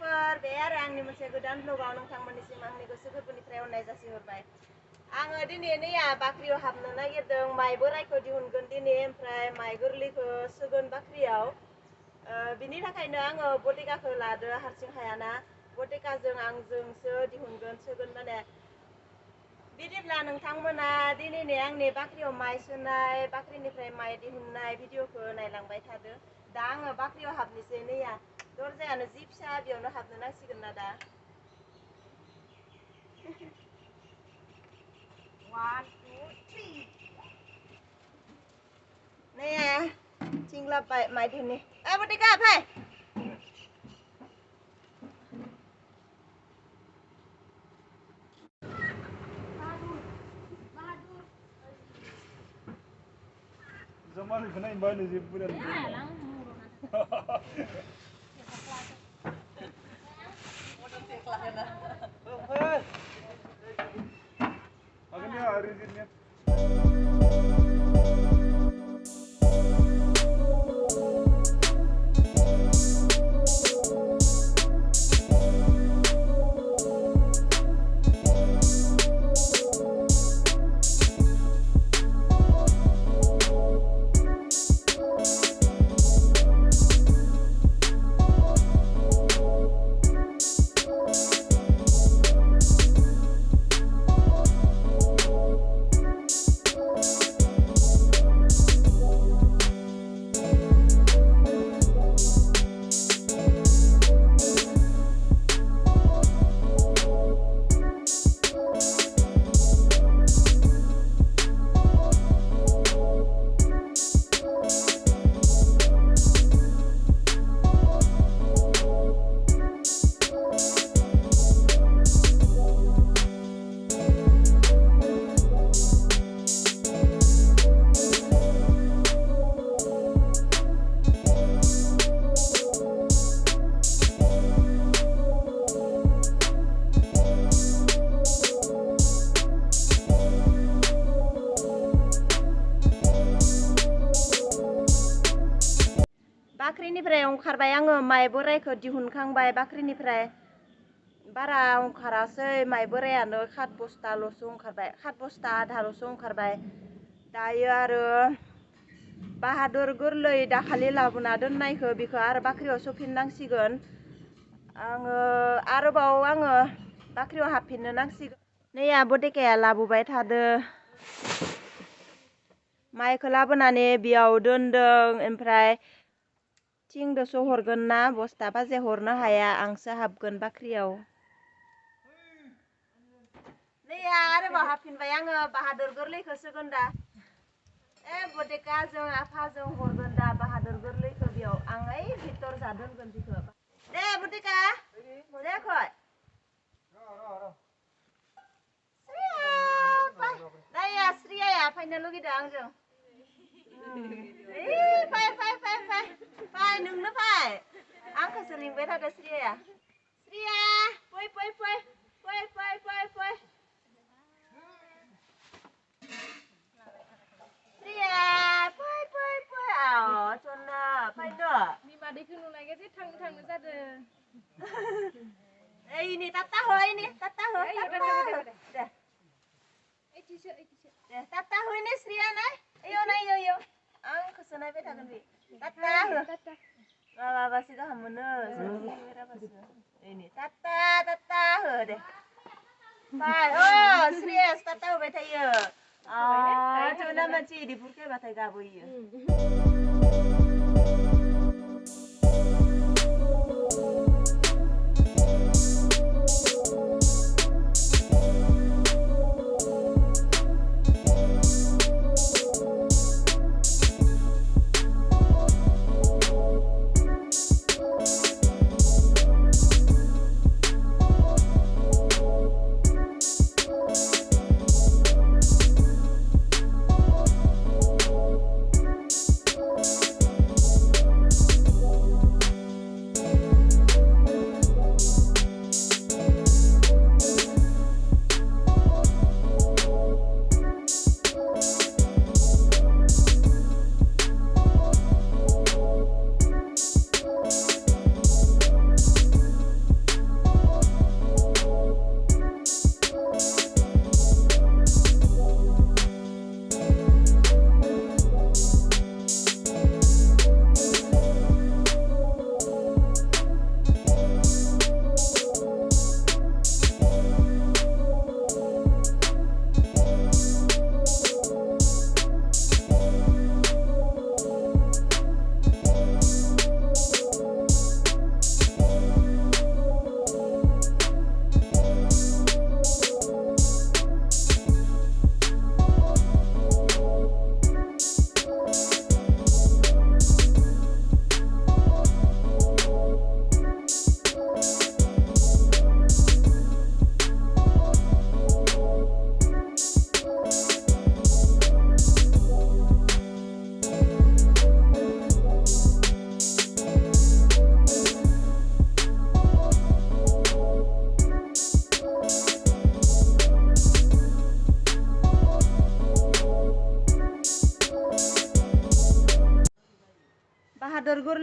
लोगोफोर बे आरो आंनि मोनसे गोदान ब्लगाव नोंथांमोननिसिम आंनि गोसो गोरबोनिफ्राय अननाय जासिहरबाय। आङो दिनै नैया बाख्रियाव हाबनो नागिरदों माइ बोरायखौ दिहुनगोन दिनै ओमफ्राय माइ गोरलैखौ सोगोन बाख्रियाव। बिनि थाखायनो आङो बटेकाखौ लादो हारसिं हायाना बटेकाजों आंजोंसो दिहुनगोन सोगोन माने। बिदिब्ला नोंथांमोना दिनैनि आंनि बाख्रियाव माइ सोनाय बाख्रिनिफ्राय माइ दिहुननाय भिडिअखौ नायलांबाय थादो। दा आङो बाख्रियाव हाबनोसै नैया दरजायानो जि फिसा बेयावनो हाबनो नांसिगोन ना दा। 1 2 3 नैया थिंलाबबाय माइ दिहुननि बटेका फाय Zaman ni kena imbal ni bulan ni. Akan dia hari ni. बाख्रिनिफ्राय ओंखारबाय आङो माइ बोरायखौ दिहुनखांबाय बाख्रिनिफ्राय बारा ओंखारासै माइ बोरायानो 7 बस्थाल'सो ओंखारबाय 7 बस्ता आधाल'सो ओंखारबाय। दायो आरो बाहादुर गोरलै दाखालि लाबोना दोननायखौ बेखौ आरो बाख्रियाव सोफिननांसिगोन। आङो बाख्रियाव हाबफिननो नांसिगोन। नैया बटेकाया लाबोबाय थादो माइखौ लाबोनानै बेयाव दोनदों ओमफ्राय थिंदोसो हरगोन ना बस्ता बाजे हरनो हाया आंसो हाबगोन बाख्रियाव। नैया आरोबाव हाबफिनबाय आङो बाहादुर गोरलैखौ सोगोन दा बटेकाजों आफाजों हरगोन दा बाहादुर गोरलैखौ बेयाव आं ओइ भितर जा दोनगोन बेखौ दे बटेका जायाखै नैया श्रियाया फैनो लुगैदों आंजों। फाय नोंनो फाय आंखौसो लिंबाय थादो श्रियाया। श्रिया फै फै फै फै फै फै फै श्रिया फै फै फै सना फैदो बिमादैखौ नुनायखाय जे थांनो जादों। ओइनि टाटा हो दे दे टाटा होइने श्रिया नाय एयो आंखौसो नायबाय थागोन बे टाटा हो माबाबासो गाहाम मोनो टाटा हो दे फाय श्रिया टाटा होबाय थायो सना मानसि इदि बुरखायबाथाय गाबोयो।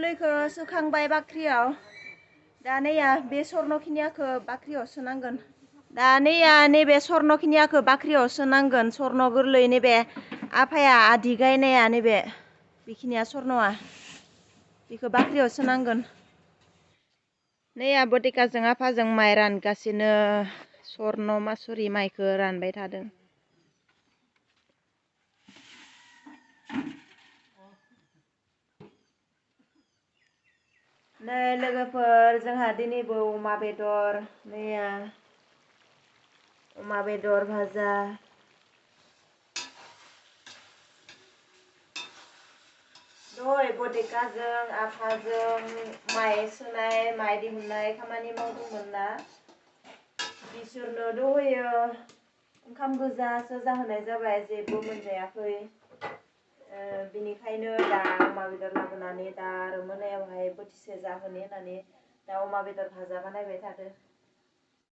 गोरलैखौ सोखांबाय बाख्रियाव दा नैया बे सर्नखिनियाखौ बाख्रियाव सोनांगोन दा नैया नैबे सर्नखिनियाखौ बाख्रियाव सोनांगोन सर्न गोरलै नैबे आफाया आदि गायनाया नैबे बेखिनिया सर्नआ बेखौ बाख्रियाव सोनांगोन नैया बटिकाजों आफाजों माइ रानगासिनो सर्न मासुरि माइखौ रानबाय थादों नै लोगोफोर जोंहा दिनैबो अमा बेदर नैया अमा बेदर भाजा दहाय बटिकाजों आफाजों माइ सोनाय माइ दिहुननाय खामानि मावदोंमोन ना बिसोरनो दहायो ओंखाम गोजासो जाहोनाय जाबाय जेबो मोनजायाखै बिनिखायनो दा अमा बेदर लाबोनानै दा आरो मोनायावहाय बोथिसे जाहोनो होननानै दा अमा बेदर भाजा बानायबाय थादों